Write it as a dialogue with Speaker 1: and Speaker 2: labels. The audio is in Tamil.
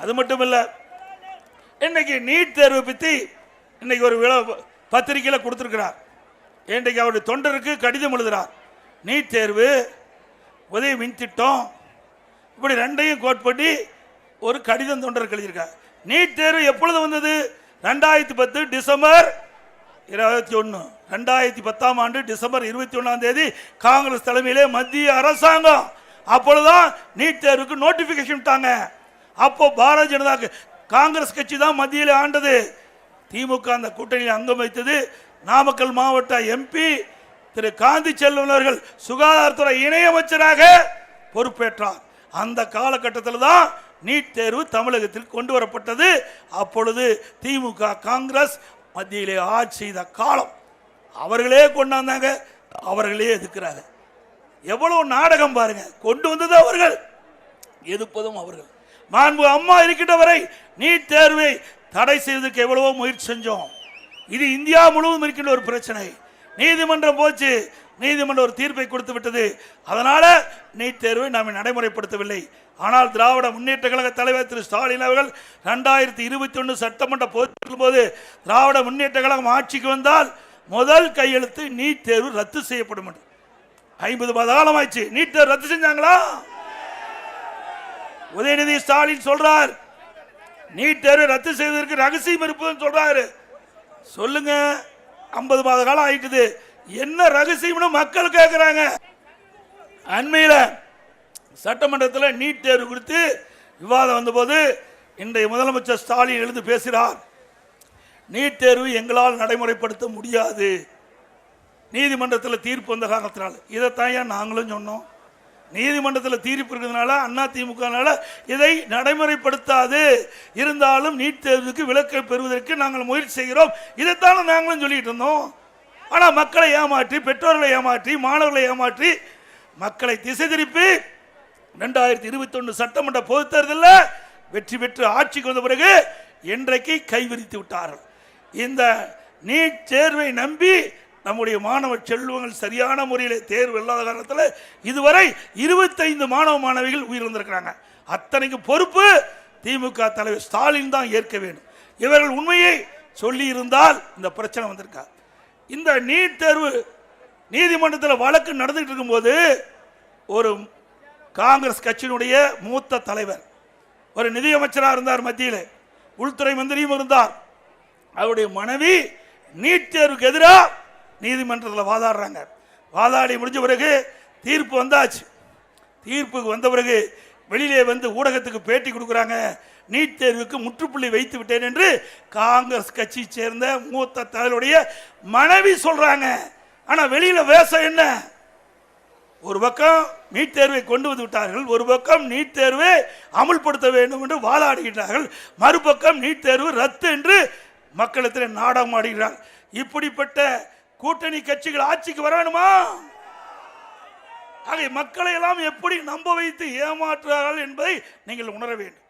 Speaker 1: அது மட்டும் இல்லை, இன்னைக்கு நீட் தேர்வு பற்றி இன்னைக்கு ஒரு பத்திரிகையில் கொடுத்துருக்கிறார். இன்றைக்கு அவருடைய தொண்டருக்கு கடிதம் எழுதுகிறார். நீட் தேர்வு, உதய மின் திட்டம், இப்படி ரெண்டையும் கோட் பண்ணி ஒரு கடிதம் தொண்டருக்கு எழுதியிருக்கார். நீட் தேர்வு எப்பொழுது வந்தது? 2010 டிசம்பர் 21. 2010ஆம் ஆண்டு டிசம்பர் 21ஆம் தேதி காங்கிரஸ் தலைமையிலே மத்திய அரசாங்கம் அப்பொழுதுதான் நீட் தேர்வுக்கு நோட்டிபிகேஷன் விட்டாங்க. அப்போ பாரதிய ஜனதா காங்கிரஸ் கட்சி தான் மத்தியில் ஆண்டது. திமுக அந்த கூட்டணியில் அங்கம் வைத்தது. நாமக்கல் மாவட்ட எம்பி திரு காந்தி செல்வன் அவர்கள் சுகாதாரத்துறை இணையமைச்சராக பொறுப்பேற்றார். அந்த காலகட்டத்தில் தான் நீட் தேர்வு தமிழகத்தில் கொண்டு வரப்பட்டது. அப்பொழுது திமுக காங்கிரஸ் மத்தியிலே ஆட்சி செய்த காலம். அவர்களே கொண்டாந்தாங்க, அவர்களே எதிர்க்கிறாங்க. எவ்வளவு நாடகம் பாருங்க. கொண்டு வந்தது அவர்கள், எதிர்ப்பதும் அவர்கள். மாண்பு அம்மா இருக்கின்ற வரை நீட் தேர்வை தடை செய்வதற்கு எவ்வளவோ முயற்சி செஞ்சோம். இது இந்தியா முழுவதும் இருக்கின்ற ஒரு பிரச்சனை. நீதிமன்றம் போச்சு, நீதிமன்றம் ஒரு தீர்ப்பை கொடுத்து விட்டது. அதனால நீட் தேர்வை நாம் நடைமுறைப்படுத்தவில்லை. ஆனால் திராவிட முன்னேற்ற கழக தலைவர் திரு ஸ்டாலின் அவர்கள் 2021 சட்டமன்ற பொதுத்தேர்தல் போது திராவிட முன்னேற்ற கழகம் ஆட்சிக்கு வந்தால் முதல் கையெழுத்து நீட் தேர்வு ரத்து செய்யப்படும் என்று. 50 மாத காலம் ஆயிடுச்சு, நீட் தேர்வு ரத்து செஞ்சாங்களா? உதயநிதி ஸ்டாலின் சொல்றார் நீட் தேர்வை ரத்து செய்வதற்கு ரகசியம் இருப்பதுன்னு சொல்றாரு. சொல்லுங்க, 50 மாத காலம் ஆயிட்டுது, என்ன ரகசியம்னு மக்கள் கேட்கிறாங்க. அண்மையில் சட்டமன்றத்தில் நீட் தேர்வு குறித்து விவாதம் வந்தபோது இன்றைய முதலமைச்சர் ஸ்டாலின் எழுந்து பேசுகிறார். நீட் தேர்வு எங்களால் நடைமுறைப்படுத்த முடியாது, நீதிமன்றத்தில் தீர்ப்பு வந்த காரணத்தினால. இதைத்தான் நாங்களும் சொன்னோம். நீதிமன்றத்தில் தீர்ப்பு இருக்கிறதுனால அண்ணா திமுகனால இதை நடைமுறைப்படுத்தாது, இருந்தாலும் நீட் தேர்வுக்கு விலக்கை பெறுவதற்கு நாங்கள் முயற்சி செய்கிறோம். இதைத்தானே நாங்களும் சொல்லிட்டு இருந்தோம். ஆனால் மக்களை ஏமாற்றி, பெற்றோர்களை ஏமாற்றி, மாணவர்களை ஏமாற்றி, மக்களை திசை திருப்பி 2021 சட்டமன்ற பொதுத் தேர்தலில் வெற்றி பெற்று ஆட்சிக்கு வந்த பிறகு இன்றைக்கு கைவிரித்து விட்டார்கள். இந்த நீட் தேர்வை நம்பி நம்முடைய மாணவ செல்வங்கள் சரியான முறையில் தேர்வு இல்லாத காரணத்தில் இதுவரை 25 மாணவ மாணவிகள் உயிரிழந்திருக்கிறாங்க. அத்தனைக்கு பொறுப்பு திமுக தலைவர் ஸ்டாலின் தான் ஏற்க வேண்டும். இவர்கள் உண்மையை சொல்லி இருந்தால் இந்த பிரச்சனை வந்திருக்கா. இந்த நீட் தேர்வு நீதிமன்றத்தில் வழக்கு நடந்துட்டு இருக்கும்போது ஒரு காங்கிரஸ் கட்சியினுடைய மூத்த தலைவர், ஒரு நிதியமைச்சராக இருந்தார், மத்தியில் உள்துறை மந்திரியும் இருந்தார். அவருடைய மனைவி நீட் தேர்வுக்கு எதிராக நீதிமன்றத்தில் வாதாடுறாங்க. வாதாடி முடிஞ்ச பிறகு தீர்ப்பு வந்தாச்சு. தீர்ப்புக்கு வந்த பிறகு வெளியிலே வந்து ஊடகத்துக்கு பேட்டி கொடுக்குறாங்க. நீட் தேர்வுக்கு முற்றுப்புள்ளி வைத்து விட்டேன் என்று காங்கிரஸ் கட்சியை சேர்ந்த மூத்த தலைவருடைய மனைவி சொல்றாங்க. ஆனா வெளியில வேஷம் என்ன? ஒரு பக்கம் நீட் தேர்வை கொண்டு வந்து விட்டார்கள், ஒரு பக்கம் நீட் தேர்வை அமுல்படுத்த வேண்டும் என்று வாதாடுகிறார்கள், மறுபக்கம் நீட் தேர்வு ரத்து என்று மக்களிடத்தில் நாடகம் ஆடுகிறார். இப்படிப்பட்ட கூட்டணி கட்சிகள் ஆட்சிக்கு வர வேணுமா? ஆக மக்களை எல்லாம் எப்படி நம்ப வைத்து ஏமாற்றுகிறார்கள் என்பதை நீங்கள் உணர வேண்டும்.